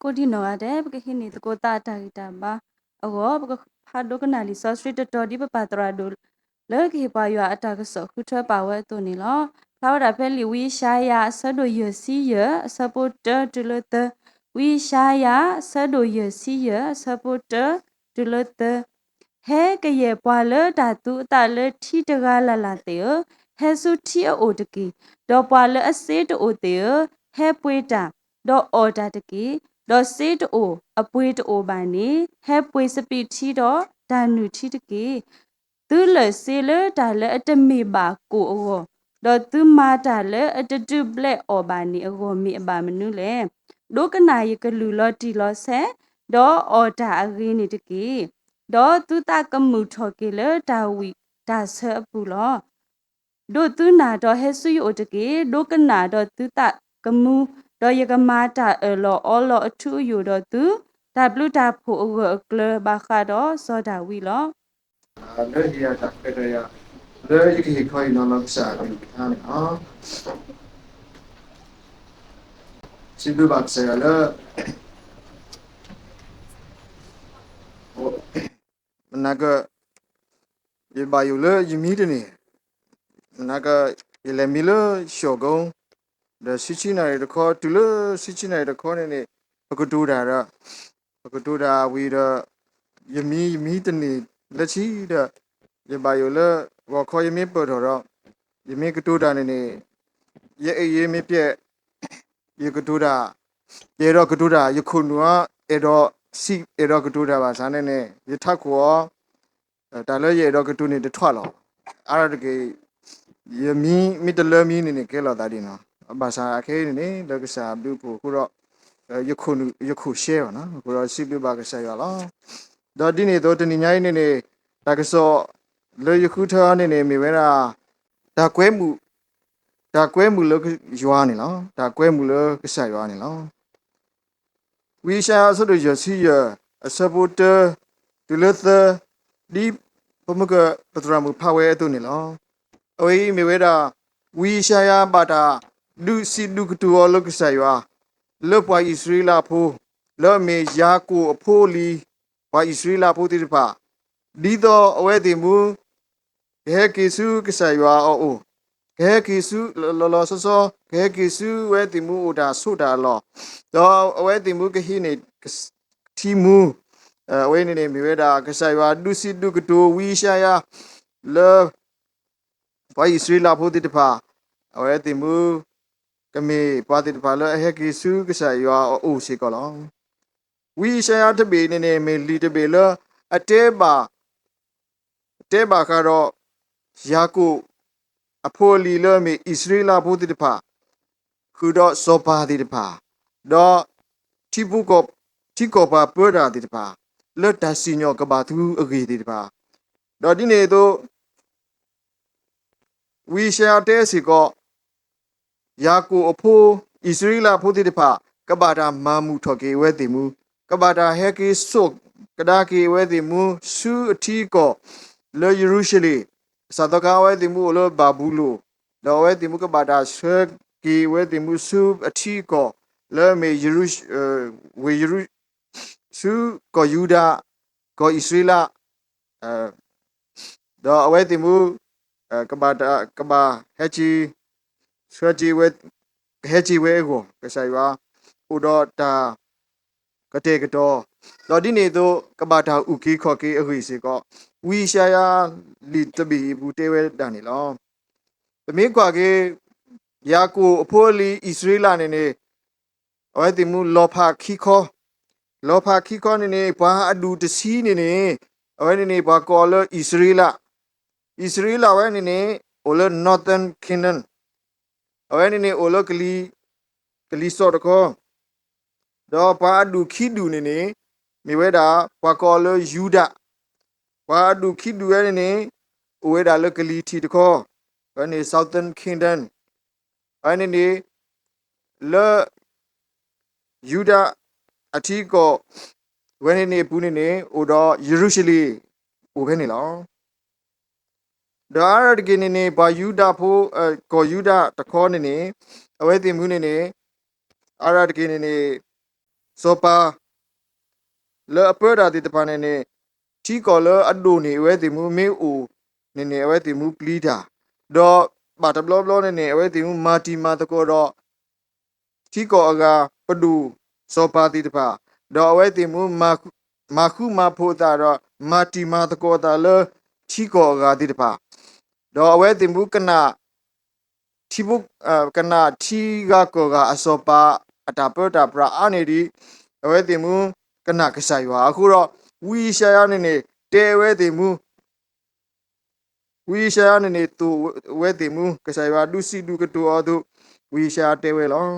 ကိုဒီနော်တဲ့ပကခိနေတကိုတာတာဂီတာပါအောပကဖာဒိုကနာလီဆော့စထရစ်တော်ဒီပပါတရာဒိုလေကေပါယအတာကဆောခုထွဲပါဝဲတူနေလောဖလာဝဒါဖဲလီဝီရှာယာဆဒိုယစီယဆပိုတာတူလတဝီရှာယာဆဒိုယစီယဆပိုတာတူလတဟဲကရေပွာလတာတူတာလထီတကားလာလာတဲ့ဟဲဆုထီအိုတကီဒေါ်ပွာလအစေးတိုတဲ့ဟဲပွေတာဒေါ်အော်တာတကီဒေါ်စေးတိုအပွေတိုပါနေဟဲပွေစပီထီတော့ဒါနူထီတကီသူလစေလဒါလအတမေပါကိုအောဒေါ်သူမာတာလအတတူဘလက်အောပါနေအောမီအပါမနုလေဒုကနာယကလူလော်တီလော်ဆဲဒေါ်အော်တာအရင်းနေတကီဒေါ်သူတာကမှုထော်ကေလဒါဝီဒါဆပ်ပူလောဒိုသူနာတော့ဟဲဆူယိုတကေဒိုကနာတော့သူတာကမှုတော့ယကမာတာလောအောလောအထူယူတော့သူဒါဘလူတာဖိုအကလဘာခါတော့စောဒါဝီလော le ya ta pe ya le ki khoi no lo sa ni ha no si du ba se le那个也把有了一米的呢，那个也来米了小工，的事情那的考，对了事情那的考呢，那个多大了，那个多大为了一米的呢，那起的也把有了我考一米不多了，一米个多大呢，也米别，一个多大，也到个多大，一可能也到西，也到个多大吧，啥呢？也太过。但是也那个多年的错了，而这个也米的了米呢，给了大的呢，把啥开呢？那个啥比如或者一口血了呢，或者是比把个啥样了，到的呢到的年呢，那个说了一口头呢没为啦，大规模了个药呢了，大规模了个啥药呢了，为啥说的就是呀，是不得对了是。ဒီဘမကပထရမဖဝဲတုန်နော်အဝေးမေဝဲတာဝီရှာယာပါတာလူစီလူကတူော်လုကဆာယွာလောပွားဣသရေလဖိုးလောမေယာကိုအဖိုးလီပွားဣသရေလဖိုးတိတဖာဒီတော့အဝဲတိမူဂဲကေစုကဆာယွာအိုဂဲကေစုလောဆောဆောဂဲကေစုဝဲတိမူဒါဆိုတာလောတော့အဝဲတိမူကဟိနေတီမူဝိနေနေမြဝဲတာကဆိုင်ဝါဒုစီဒုကတိုဝီရှာယာလောဘိုင်စရီလာဖို့တိတဖာအဝဲတိမူကမေပွားတိတဖာလောဟဲကိစုကဆိုင်ဝါအိုစီကောလောဝီရှာယာတပေနေနေမေလီတပေလောအတဲပါကတော့ယာကုအဖိုလီလောမေဣစရီလာဖို့တိတဖာခုတော့စောပါတိတဖာတော့တီကောပါပရာတိတဖာလောတာစီညောကဘာသူအဂေတိတပါတော့ဒီနေတော့ဝီရှာတဲစီကောယာကိုအဖိုးဣသရေလဖိုးတိတပါကဘာတာမာမှုထော်ကေဝဲတိမူကဘာတာဟဲကေဆုတ်ကဒါကေဝဲတိမူဆူအထီကောလေယေရုရှလေစာတကာဝဲတိမူလောဘာဘူးလိုတော့ဝဲတိမူကဘာတာဆွဲကေဝဲတိမူဆူအထီကောလေမေယေရုဝေယေရုစုကိုယူဒာကိုဣသရေလတော့အဝဲတိမူကဘာဟဲချီဆွချီဝဲကိုကဆိုင်ဝါဥဒတာကတဲ့ကတော့တော့ဒီနေတော့ကဘာတာဥကီခေါ်ကေအဝိစီကောဝီရှာယာလီတဘီဘူးတဲဝဲတန်နေလောတမင်းကွာကေယာကိုအဖိုးလီဣသရေလနေနေအဝဲတိမူလောဖာခီခေါ်လောဖာခိကောနေဘာအဒူတစီနေအဝဲနေဘာကောလဣသရေလဝဲနေအိုလနော်သန်ကင်ဒန်အဝဲနေအိုလကလီစောတကောတော့ဘာအဒူခိဒူနေမိဝဲတာဘာကောလယူဒဘာအဒူခိဒူဝဲနေ ဝဲဒါလကလီတီတခေါ်ဝဲနေ Southern Kingdom အဲ့နေလေယူဒာအထီကိုဝဲနေပူနေအိုတော့ယေရုရှလင်အိုခဲနေလောဒါရတကိနေဘာယူဒာဖိုကိုယူဒာတခေါ်နေအဝဲတင်မှုနေအရတကိနေစောပါလေအပရာဒီတပနေထီကောလအဒိုနေဝဲတင်မှုမေအိုနေအဝဲတင်မှုပလီတာတော့ဘာတဘလဘလနေအဝဲတင်မှုမာတီမာတကောတော့ထီကောအကပဒူစောပါတီတပါတော့အဝဲတင်မှုမာခုမာဖိုတာတော့မာတီမာတကောတာလေထီကောအကတီတပါတော့အဝဲတင်မှုကနာထီဘုကနာထီကကောကအစောပါအတာပတာပရာအနေဒီအဝဲတင်မှုကနာကဆိုင်ပါအခုတော့ဝီရှာရနေတဲဝဲတင်မှုဝီရှာရနေတူဝဲတင်မှုကဆိုင်ပါဒုစီဒုကတူအဒုဝီရှာတဲဝဲလော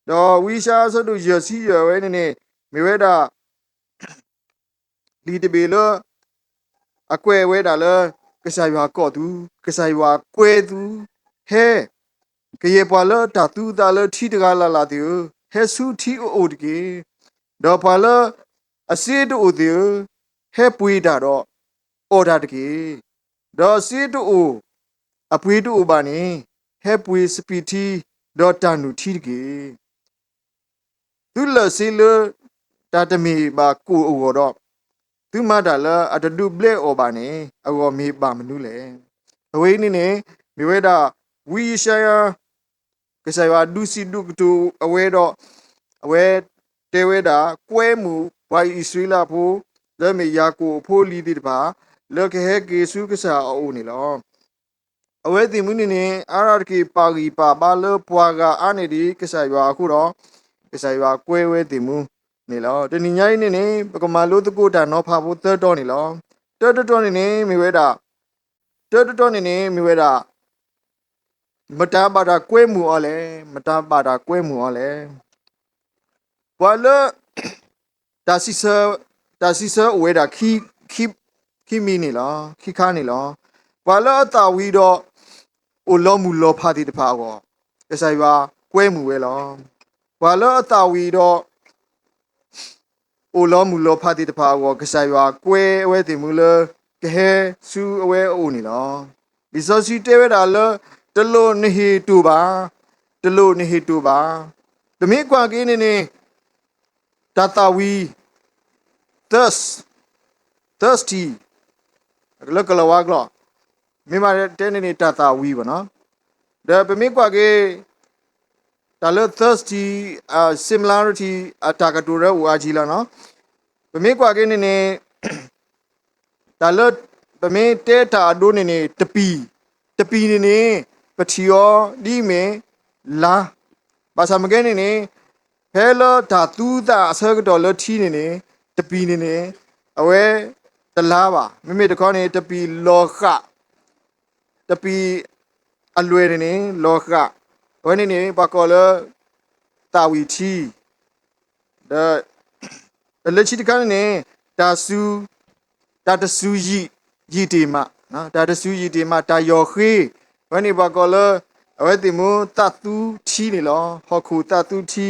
တော့ဝီရှာဆိုတူရစီရဝဲနေမေဝဲတာလီတဘေလအကွဲဝဲတာလကဆိုင်ပါကော့သူကဆိုင်ပါကွဲသူဟဲကရေပွာလတာတူတာလထီတကလာလာတူဟဲဆူထီအိုတကေတော့ပွာလအစီတူတူဟဲပွေတာတော့အော်ဒါတကေတော့စီတူအပွေတူပါနေဟဲပွေစပီတီတော့တန်နူထီတကေသူလစီလတာတမီပါကိုအိုတော့သူမတာလအတဒုဘလက်အော်ပါနေအော်မေပါမနူးလေအဝေးနေမိဝဲတာဝီရှာယာကစားဝဒုစီဒုကတူအဝဲတော့အဝဲတဲဝဲတာကွဲမှုဘိုင်အစ္စရေးလာဖို့လက်မေယာကိုဖိုးလီတိတပါလက်ခဲကေစုကစားအိုနေလောအဝဲတင်မှုနေအာရကေပါဂီပါဘာလပွာကအာနေဒီကစားဝအခုတော့ကစားဝကွဲဝဲတင်မှုနေလောတနင်္ဂနွေနေ့နေပကမာလို့တကုတာနော်ဖာဖို့သတ်တော်နေလောတော်နေမိဝဲတာတော်နေမိဝဲတာမတာပါတာကွဲမှုော်လဲမတာပါတာကွဲမှုော်လဲဘွာလတာစီဆာဝဲတာခီမီနေလားခီခါနေလားဘွာလအတာဝီတော့အိုလောမူလောဖာတိတဖာကောကဆိုင်ပါကွဲမှုပဲလောဘွာလအတာဝီတော့အိုလောမူလောဖာတိတဖာကောကဆိုင်ပါကွဲအဝဲတင်မူလကဟဲဆူအဝဲအိုနေလားဒီစောစီတဲဝဲတာလတလို့နေဟီတူပါတလို့နေဟီတူပါတမင်းကွာကင်းနေတတာဝီ thirsty လကလဝါကလောမိမတဲနေတတာဝီပါနော်ဒါပမင်းကွာကေတလ thirsty similarity အတာကတူရဝါကြီးလာနော်ပမင်းကွာကေနေတလပမင်းတဲတာဒိုနေတပီနေပတီယောဒီမေလာဘာသာမကဲနေဖဲလောဓာတူတာအစကတော်လထီနေတပီနေအဝဲတလားပါမိတခေါနေတပီလောခတပီအလွယ်နေလောခဝဲနေပါကောလတာဝီချီဒါလက်ချီတကနေတာတဆူရီတီမနော်တာတဆူရီတီမတာယောခေဝဲနေပါကောလအဝဲတိမတတူချီနေလောဟောခုတတူချီ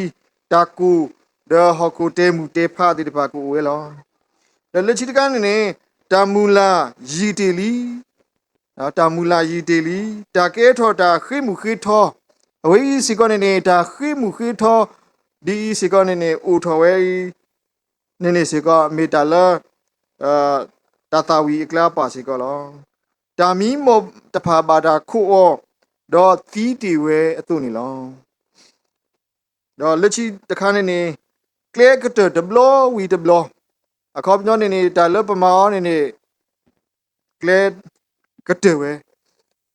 တာကူဒါဟောခုတဲမူတဲဖာတိတပါကူဝဲလောဒါလက်ချီတကနေတာမူလာရီတီလီနော်တာမူလာရီတီလီတာကဲထောတာခေမှုခေထောအဝေးစီကနေတာခေမှုခေထောဒီစီကနေအိုထောဝဲနေစီကမေတလာတာတာဝီအကလာပါစီကလောတာမီမောတဖာပါတာခိုအောတော့သီးတီဝဲအတုနေလောတော့လက်ချီတခါနေကလဲကတဒဘလဝီဒဘလအခုညနေတာလပမောနေကလဲကတဝဲ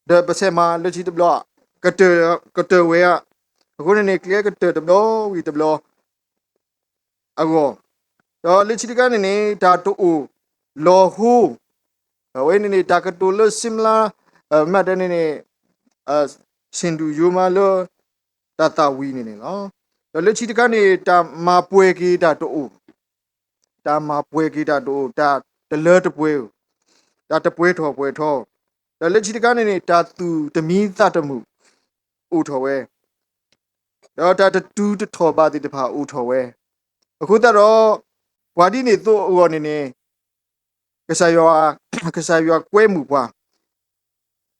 ဒပစမလက်ချီဒဘလကတဝဲအခုနေကလဲကတဒဘလဝီဒဘလအခုတော့လက်ချီတကနေဒါတူလောဟူဝဲနေတာကတူလစင်လာမတ်နေစင်ဒူယိုမာလောတတာဝီနေနော်တော့လက်ချီတကနေတာမာပွဲကေတာတူတာမာပွဲကေတာတူတာတလဲတပွဲတာတပွဲထောပွဲထော ဒါလက်ချီတကနေနေတာသူတမီးသတ်တမှုဥထော်ဝဲတော့တာတူတထော်ပါတိတဖာဥထော်ဝဲအခုတော့ဘွာဒီနေတော့ဟောနေကစားရွာကစားရွာကွဲမှုပွား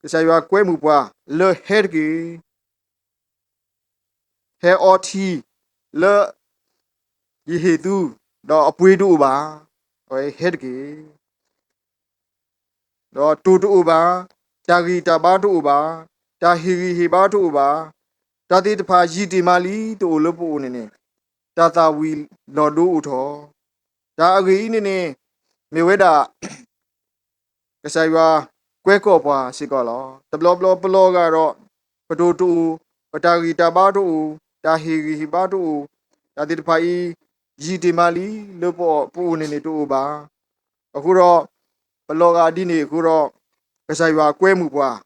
ကစားရွာကွဲမှုပွားလေဟဲကီဟဲအော်တီလေယဟေတူတော့အပွေးတူပါဟဲဟဲကီတော့တူပါတာဂီတာဘာတူပါတာဟီဟီဘာတူပါတာတိတဖာယီတီမာလီတူလပူနေတာတာဝီလော်ဒူဥထောဒါအဂီနေမေဝဲတာကစားရွာကွဲကော့ပွားရှိကောလောတဘလဘလောကတော့ပတိုတူပတာဂီတာဘာတူတာဟီဟီဘာတူတာတိတဖာယီတီမာလီလပေါ်ပူနေတူပါအခုတော့ဘလောကဒီနေအခုတော့ကစားရွာကွဲမှုပွား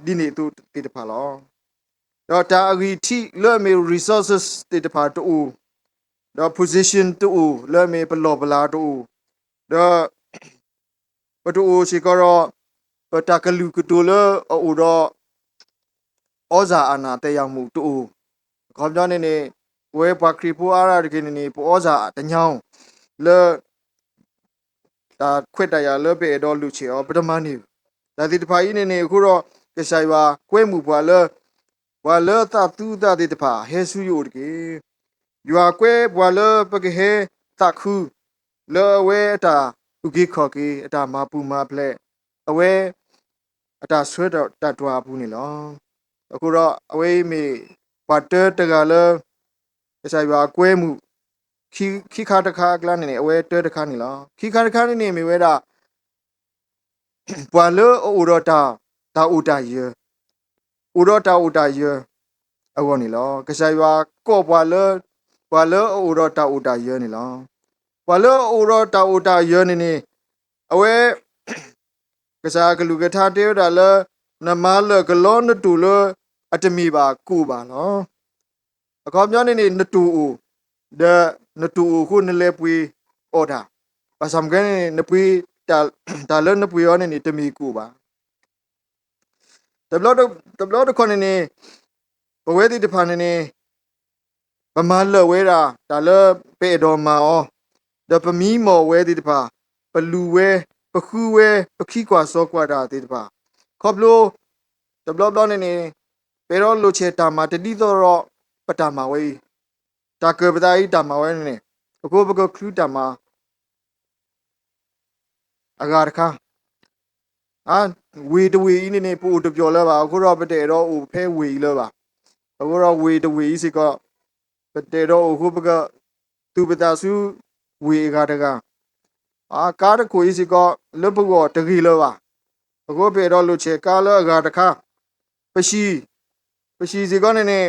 ဒီနေတူတိတဖာလောတော့တာအဂီတီလွတ်မေ resources တိတဖာတူတော့ position တူလွတ်မေဘလောဘလာတူတော့ပတူရှိကတော့ပတကလူကတူလအိုတော့ဩဇာအာဏာတက်ရောက်မှုတူခေါင်းကြောင်းနေဝဲဘွားခရီပိုအားရတကင်းနေပေါ်ဩဇာတညောင်းလေဒါခွတ်တရလေပေတော့လူချေပထမနေဒါဒီတဖိုင်းနေအခုတော့ကဆိုင်ပါကွဲမှုဘွာလေတာတူတာဒီတဖာဟဲဆူယိုတကေယူအကွဲဘွာလေပကဟဲတာခုလေဝဲတာဥကိခော်ကေအတာမပူမဖလက်အဝဲအတာဆွဲတော့တတ်တွားဘူးနေလောအခုတော့အဝေးမေပတ်တတကလည်းအဆိုင်ပါကွဲမှုခိခါတခါကလနေအဝဲတဲတခါနေလောခိခါတခါနေမေဝဲတာဘွာလေအိုရတာတာဥတာယေဥရတာဥတာယေအဝနေလောကဆိုင်ပါကော့ဘွာလေအိုရတာဥတာယေနေလောဘွာလေအိုရတာဥတာယေနေအဝဲကစားကလူကထားတဲတာလေနမလကလောနတူလအတမီပါကူပါနော်အကောပြောနေနတူဒနတူခုနလေပွေအော်တာပါစံကနေနပွေတာလနပွေရောနေတမီကူပါတဘလတ်ခွန်နေဘဝဲတိတဖာနေဗမာလဝဲတာဒါလပေတော်မာဩဒပမီမော်ဝဲတိတဖာပလူဝဲပခုဝဲပခိကွာစောကွာတာတိတဖာခေါပလိုတဘလနေပေရောလိုချေတာမာတတိတော့ပတာမာဝဲတာကပဒိုင်တာမာဝဲနေအခုဘကခလူတာမာအဂါရခါဝေတဝေနေပို့တပြောလဲပါအခုတော့ပတေတော့ဦးဖဲဝေလဲပါအခုတော့ဝေတဝေစီကပတေတော့အခုဘကသူပတာစုဝေကတကကားတခွေစီကလဘကောတကြီးလဲပါအခုပေတော့လူချေကားလဲအဂါတခါပရှိစီကနေ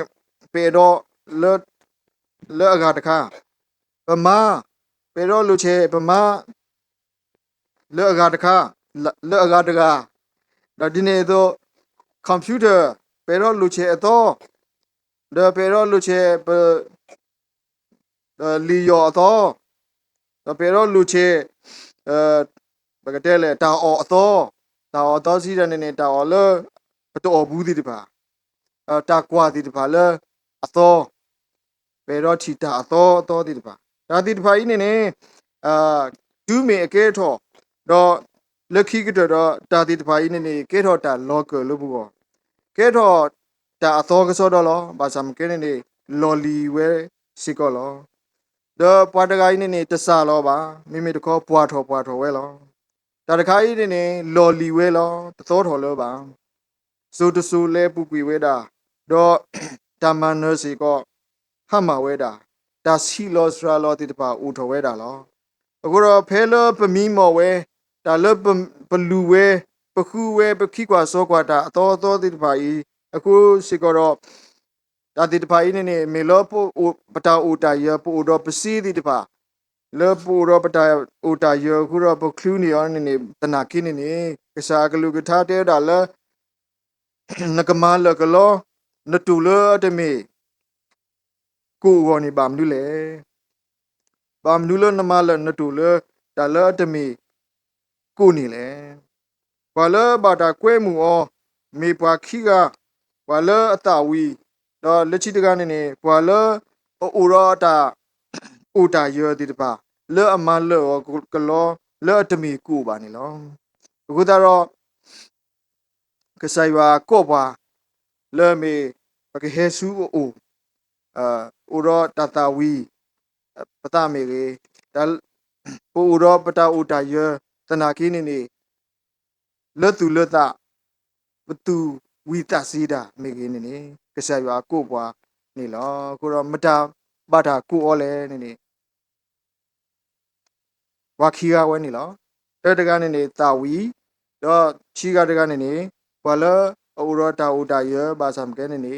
ပေတော့လဲအဂါတခါပမာပေတော့လူချေပမာလဲအဂါတခါလဲအဂါတကဒါဒီနေတော့ကွန်ပျူတာပေတော့လူချေတော့ဒါပေတော့လူချေလီယောတော့ဒါပေတော့လူချေဘကတဲ့လေတာအော်တော့စီရနေတာအော်လဲတော့ဘူးဒီတပါတာကွာဒီတပါလဲအသောပေတော့ချီတာအသောဒီတပါဒါဒီတပါဤနေဒူးမေအကဲထော်တော့လက်ခိကတော့တာဒီတပါဤနေကဲထော်တာလောကလို့ဘူးကဲထော်တာအသောကစောတော့လောဘာစံကဲနေလော်လီဝဲစီကောလောတော့ပွားတကိုင်းနေတဆလောပါမိမိတခေါ်ပွားထော်ဝဲလောတာတခါဤနေလော်လီဝဲလောသောထော်လောပါဆိုတဆူလဲပူကွေဝဲတာတော့တာမန်နစီကောဟမဝဲတာဒါစီလောစရာလောတိတပါဥထော်ဝဲတာလောအခုတော့ဖဲလပမီမော်ဝဲဒါလပလူဝဲပခုဝဲပခိကွာစောကွာတာအတော်တိတပါဤအခုစီကောတော့ဒါတိတပါဤနေမေလောပတာဥတာရပူတော့ပစီတိတပါလေပူတော့ပတာဥတာရခုတော့ပခလူနီယောနေတနာကိနေကစားကလူကထားတဲ့ဒါလနကမလကလောနတူလတမေကိုဝနေပါမလူလေပါမလူလနမလနတူလဒါလတမေကိုနေလေ ဘွာလဘာတာကွဲမှုအောမေပွားခိကဘွာလအတာဝီတော့လက်ချီတကနေနေဘွာလအိုရတာအိုတာယောဒီတပါလဲအမလောကလောလဲတမီကူပါနေလောအခုတော့ကဆိုင်ဝါကော့ပွားလဲမေပကဟေဆူအိုအိုရတတာဝီပတမေရေဒါပိုရပတာအိုတာယောတနာကင်းနေလဲသူလဲတာဘသူဝီတာစီတာမေကင်းနေကဆိုင်ဝါကော့ပွားနေလောကိုတော့မတာဘာတာကိုအော်လဲနေဝါခီကဝဲနေလောတကနေနေတာဝီတော့ချီကတကနေနေဘာလအိုရတာအိုတာယောဘာစံကဲနေ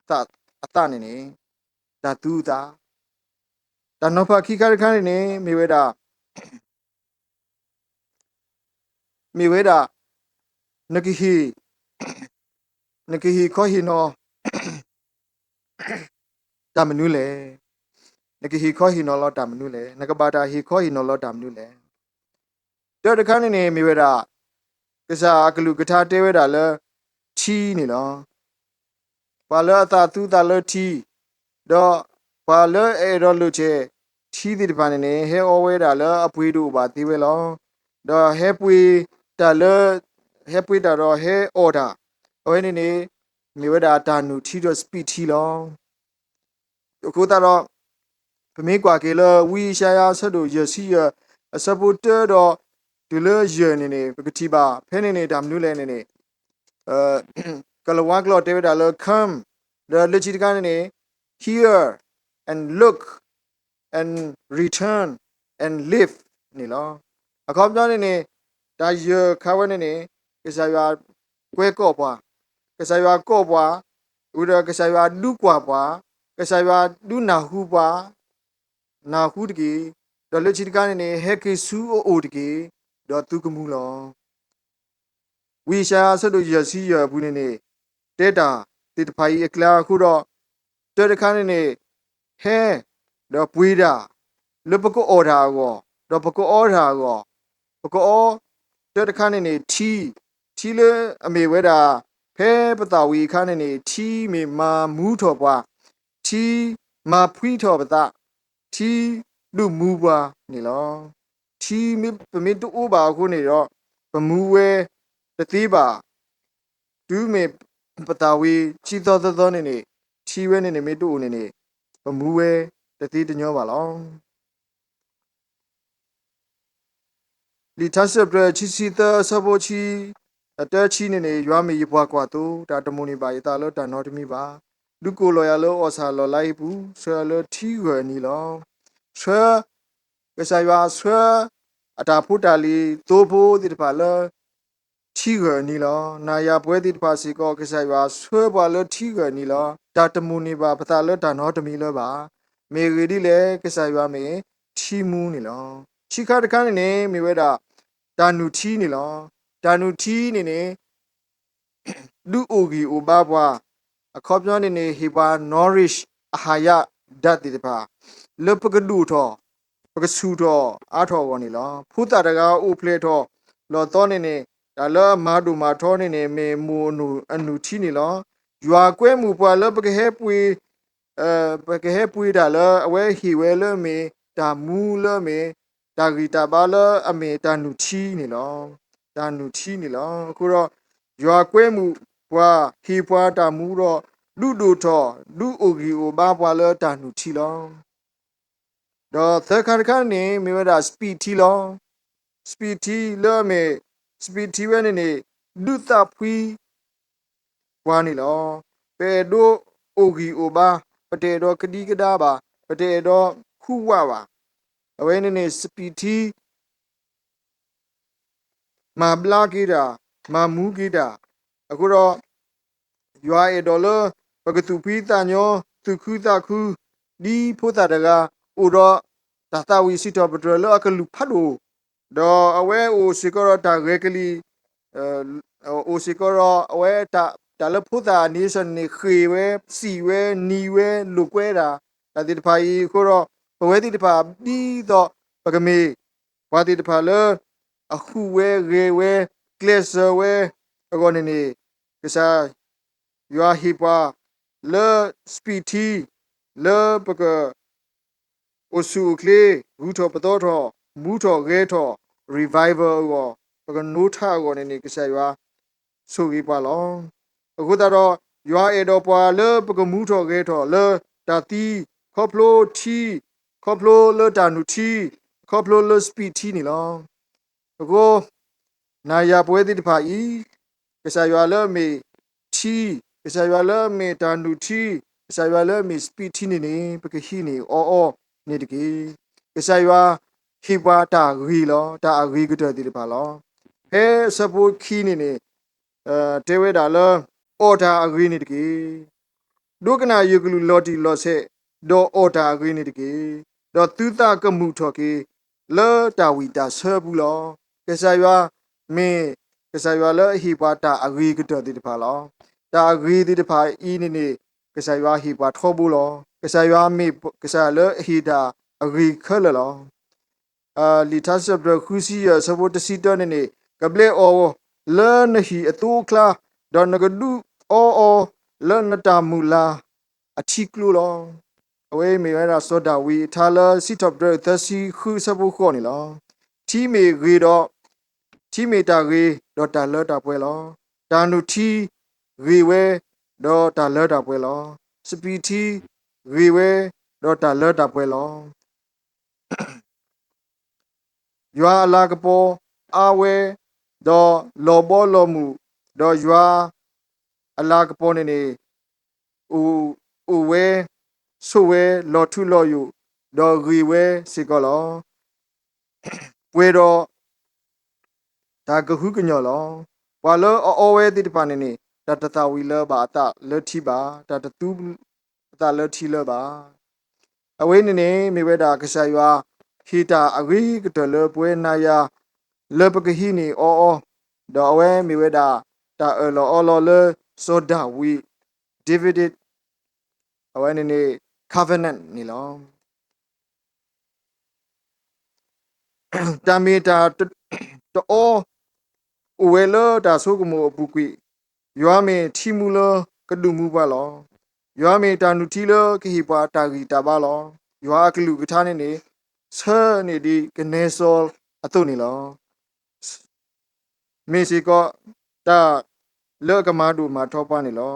တအတနေဒါတူတာတနောဖခိကရခန်းနေမိဝဲတာနကိဟီခောဟီနောတမနုလေနကိဟီခောဟီနောလောတမနုလေနကဘာတာဟီခောဟီနောလောတမနုလေတော့တခါနေမိဝဲတာကစားကလူကထားတဲဝဲတာလဲချီနေလောဘာလဲအတာသူတာလဲချီတော့ဘာလဲအဲ့တော့လူချေချီဒီတပါနေဟဲအောဝဲတာလဲအပွေးတို့ပါသေးဝဲလောတော့ဟဲပွေးတာလဲဟဲပွေးတာတော့ဟဲအော်တာအဝဲနေမိဝဲတာတာနူချီတော့စပီချီလောအခုတော့ဖမေကွာကေလဝီရှာယာဆတ်တို့ရစီရအစပူတတော့ဒီလရနေပကတိပါဖဲနေဒါမနုလဲနေကလဝါကလောတေဝဒါလ come the legitimate hear and look and return and live နေလောအခုပြောနေဒါရခါဝနေကစားရွာကွဲကော့ပွားကစားရွာကော့ပွားဥဒကစားရွာဒုကွာပွားကစားရွာဒုနာဟုပွားနာဟုတကေဒေါ်လချီတကနေဟဲကေဆူအိုတကေဒေါ်သူကမှုလောဝီရှာဆတ်တို့ရစီရဘူးနေတဲတာတိတဖိုင်အကလာခုတော့တဲတခါနေဟဲတော့ပွေးတာလပကောအော်တာကောတော့ပကောအော်တာကောပကောအော်တဲတခါနေထီလေအမေဝဲတာဖဲပတာဝီခါနေထီမေမာမူးထော်ပွားထီမာဖွီးထော်ပတာထီလူမူပွားနေလောထီမေပမေတူအိုပါခုနေတော့ပမူဝဲတတိပါဒူးမေပတာဝီချီတော်တော်နေချီဝဲနေမေတူနေပမူဝဲတတိတညောပါလောလီထဆပ်ရချီစီတဆဘောချီအတချီနေရွာမီဘွားကွာတူဒါတမူနေပါရတာလောတန်တော်တမီပါလူကိုလော်ရလောအော်ဆာလော်လိုက်ဘူးဆွဲလောထီရနီလောဆွဲကစားရွာဆွဲအတာဖူတာလီတိုးဖို့ဒီတပါလောထီရနီလောနာယာပွဲဒီတပါစီကောကစားရွာဆွဲပါလောထီရနီလောဒါတမူနေပါပတာလောတန်တော်တမီလောပါမေရီဒီလေကစားရွာမေထီမူနေလောချီခါတခါနေမိဝဲတာဒါနူထီနေလောဒါနူထီနေလူအိုဂီအိုဘာဘွာအခေါ်ပြောနေဟီပါ nourish အဟာရဓာတ်တိတပါလပကဒူထောပကဆူထောအားထောကောနေလောဖူတာတကားအိုဖလေထောလောတော့နေဒါလမာဒူမာထောနေမေမူနူအနူထီနေလောရွာကွဲမှုပွာလပကဟဲပွေပကဟဲပွေဒါလအဝဲဟီဝဲလမေဒါမူလမေဒါဂီတာဘာလအမေဒါနူထီနေလောဒါနူထီနေလောအခုတော့ရွာကွဲမှုဘွာဟီပွာတာမူတော့လူဒူထောလူအိုဂီအိုဘာဘွာလဒါနူထီလောတော့သခါခါနေမိဝဒါစပီထီလောစပီထီလောမေစပီထီဝဲနေဒုတာဖွီဘွာနေလောပေဒိုအိုဂီအိုဘာပတေတော့ကတိကဒါပါပတေတော့ခုဝပါအဝဲနေစပီထီမာဘလာကီတာမာမူကီတာအခုတော့ရွာဒေါ်လာပကတူပီတာညောသူခုတာခုဒီဖိုတာတကအိုတော့တာတာဝီစီတော့ပဒရလအကလူဖတ်လို့တော့အဝဲအိုစီကောတာဂရကလီအိုစီကောအဝဲတာလဖိုတာနေစနေခေဝဲစီဝဲနီဝဲလူကွဲတာဒါတိတဖာကြီးကိုတော့ဘဝဲတိတဖာပြီးတော့ပကမေဝါတိတဖာလအခုဝဲရေဝဲ clear we ago ne kisa yua hipa le speedy le baka osu kle guto patotho muto geto revival go baka no tha go ne kisa yua so gi pa lo ago da ro yua e do pa le baka muto geto le ta ti khoplo thi khoplo le ta nu thi khoplo le speed thi ni lo ago na ya pwe ti pa i kisa yua le me thi kisa yua le me ta nu thi kisa yua le me speed thi ni baka hi ni o ni de ki kisa yua hi pa ta ri lo ta ri ga ti pa lo he support khi ni te we da le order agree ni de kiဒုကနာယကလူလော်တီလော်ဆက်ဒေါ်အော်တာဂရင်းနေတကေဒေါ်သူတာကမှုထော်ကေလော်တာဝီတာဆဘူးလောကဆာယွာမင်းကဆာယွာလော်ဟီပါတာအဂရီကတော်တိတဖာလောတာအဂရီတိတဖာအီနေကဆာယွာဟီပါထောဘူးလောကဆာယွာမေကဆာလော်ဟီတာအဂရီခလလောလီတာဆပ်ဒခူစီယဆဘတ်စီတနေကပလေအောလော်နဟီအတူခလာဒေါ်နဂဒူအောလော်နတာမူလာအချီကလူလောအဝေးမေရဆောဒါဝီထားလစီတော့ဒသစီခုစပုခေါ်နေလောတီမေရေတော့တီမေတာရေဒေါ်တာလော်တာပွဲလောတာနုတီရေဝဲဒေါ်တာလော်တာပွဲလောစပီတီရေဝဲဒေါ်တာလော်တာပွဲလောယွာအလာကပေါ်အာဝဲဒေါ်လော်ဘောလော်မှုဒေါ်ယွာအလာကပေါ်နေဦးဝဲဆိုဝဲလော်ထူလော်ယူဒေါ်ရီဝဲစီကောလောဝဲတော့ဒါကခုကညောလောဝါလောအောဝဲတိတပါနေနေတတတဝီလောပါတလော်ထီပါတတတူတလော်ထီလောပါအဝဲနေနေမိဝဲတာကဆာယွာဟီတာအဂရီကတလောပွဲနာယာလောပကဟီနီအောဒေါ်အဝဲမိဝဲတာတာလောလဆိုဒါဝီဒေဗစ်အဝဲနေနေ covenant နီလောတာမီတာတောအဝဲလတာဆုကမောပုကွေယွာမေထီမူလကဒုမူပါလောယွာမေတာနုတီလခဟိပါတာဂီတာပါလောယွာကလူကထားနေနေဆာနေဒီကနေဆောအတုနေလောမေစီကောတာလောကမာဒူမာထောပါနေလော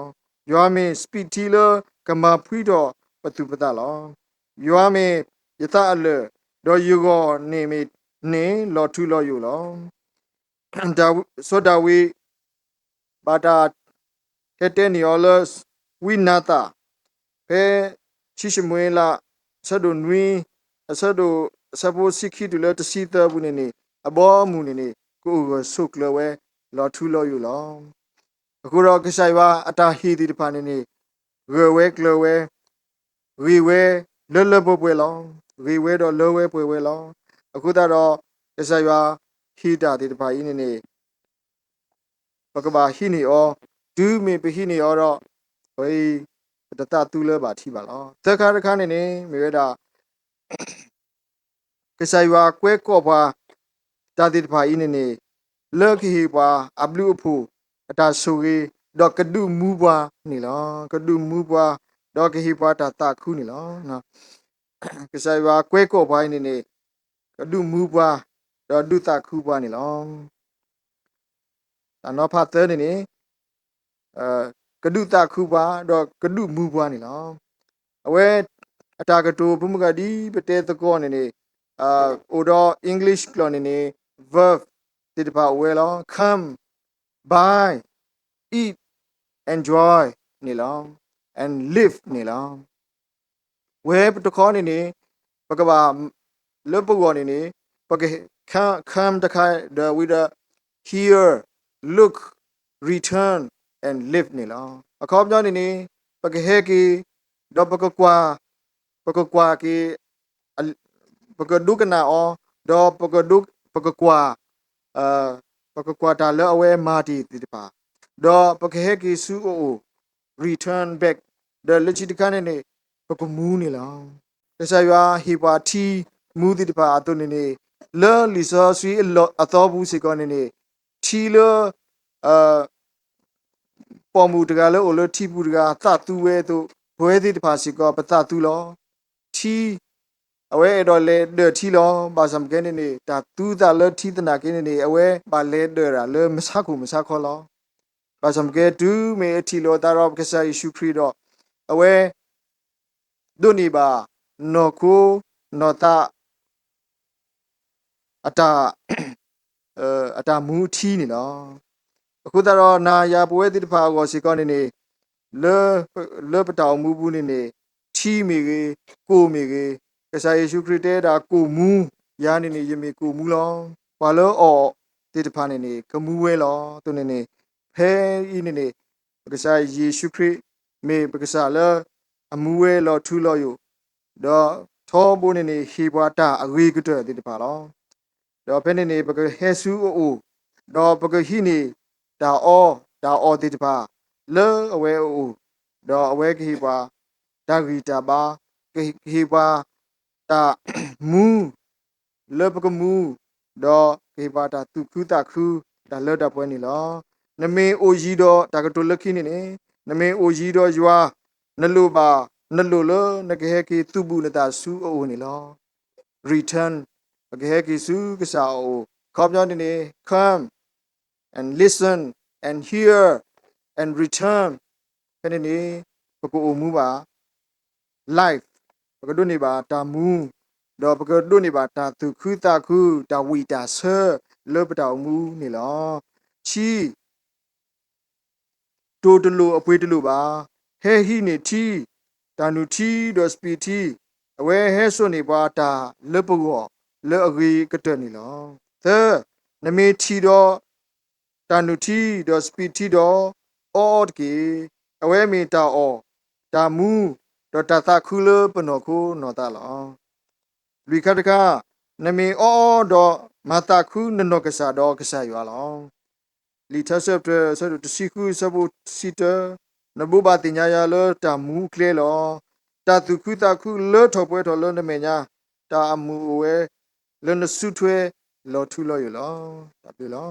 ယွာမေစပီတီလကမာဖွီတော်ပတုပတလောယွာမေယတအလဒေါ်ယူကောနေမေနေလော်ထူလော်ယူလောဒါဆိုဒါဝီဘာတာတဲ့နီယောလစဝိနာတာဖဲချိရှမွေလာဆဒုနွီဆဒုဆဘောစိခိတူလတစီတဘူးနေနေအဘောမူနေနေကိုဆုကလဝဲလော်ထူလော်ယူလောအခုတော့ကဆိုင်ဝါအတာဟီဒီတဖာနေနေရေဝဲကလဝဲရီဝဲလလဘပွဲလောရီဝဲတော့လောဝဲပွဲဝဲလောအခုတော့ကဆိုင်ဝါဟီတာဒီတဖာဤနေနေပကဘာဟီနီအောဒူးမေပဟီနီအောတော့ဝေးတတတူလဲပါထိပါလောတခါတခါနေနေမေရတာကဆိုင်ဝါကွဲကော့ပွားတာတိတဖာဤနေနေလော်ခီပွားအဘလူအဖူအတာဆူရီတော့ကဒူမူပွားနေလောကဒူမူပွားတော့ခီပွားတာတခုနေလောနော်ကဆိုင်ဝါကွဲကော့ပွားနေနေကဒူမူပွားတော့ဒုတခုပွားနေလောအနောဖတ်တဲ့နေကဒုတခုပွားတော့ကဒုမူပွားနေလောအဝဲအတာကတူဘုမကဒီပတဲတကောနေနေအိုတော့ English ကလောနေနေ verb တိတပါဝဲလော come buy eat enjoy နေလော and live နေလောဝဲပတခေါနေနေပကဘာလပကောနေနေပက come တခါ the with the hear look return and live နေလောအခေါ်ပြောနေနေပကဟဲကီတော့ပကကွာကီပကဒုကနာအောတော့ပကကွာပကကွာတာလောအဝဲမာတီတိပါတော့ပကဟဲကီဆူအို return back the legitimate နေပကမူးနေလောတဆရွာဟီပါတီမူးတိပါအတုနေနေလောလီဆောဆွီအတော်ဘူးစီကောနေနေထီ了保姆这个了，我了替补这个打赌位都不会的怕是个不打赌了，替အဝဲတော့လေဒတီလောဘာစံကနေနေတာတူတာလတီတနာကနေနေအဝဲဘာလေဒရာလေမစခုမစခေါ်လောဘာစံကဲတူမေတီလောတာရောကစားယေရှုခရစ်တော့အဝဲဒုန်ဘာနော်ကိုနော်တာအတာအတာမူထီနေလောအခုတော့နာယာပွဲတိတဖာကိုစီကောနေနေလေပတောင်မူဘူးနေနေထီမီကိုမီကစားယေရှုခရစ်တဲ့ဒါကိုမူယာနေနေယမေကိုမူလောဘာလို့အော်တိတဖာနေနေကမူဝဲလောသူနေနေဖဲဤနေနေကစားယေရှုခရစ်မေပကစားလာအမူဝဲလောထူလောယတော့သောဘုန်နေဟေဘွာတာအဂေကတဲ့တိတဖာလောတော့ဖဲနေနေပကဟေဆူအိုတော့ပကဟိနေတာအောတိတဖာလေအဝဲအိုတော့အဝဲခေဘွာဒါဂီတာပါခေဘွာတာမူလေပကမူတော့ခေဘွာတာသူခုတာခုဒါလော့တာပွဲနေလောနမေအိုကြီးတော့ဒါကတိုလက်ခိနေနေနမေအိုကြီးတော့ယွာနလူပါနလူလနကဟေကေသူဘူးနတာဆူအိုနေလော return ကဟေကေဆူကစားအိုခေါပညောနေနေ come and listen and hear and return ဖနေနေပကိုအမှုပါ life ပကဒုနေပါတာမူတော့ပကဒုနေပါတာသူခုတာခုတာဝီတာဆာလောပတောင်မူနေလောချီတိုတလူအပွေးတလူပါဟဲဟီနေတီတာနူတီဒစပီတီအဝဲဟဲဆွနေပါတာလပကောလောအဂီကတနေလောသနမေတီတော့တာနူတီဒစပီတီတော့အော်ကေအဝဲမီတာအော်တာမူတော့တာတာခုလပနောခုနော်တာလောလူခတ်တကနမေအော်တော့မတာခုနနောကစားတော့ကစားရွာလောလီထဆပ်တဲ့ဆတ်တစီခုစဘစီတနဘူဘာတင်ညာရလတာမူကလေလောတာသူခုတာခုလောထော်ပွဲထော်လောနမေညာတာအမူဝဲလနဆုထွဲလောထူလောရလောတာပြီလော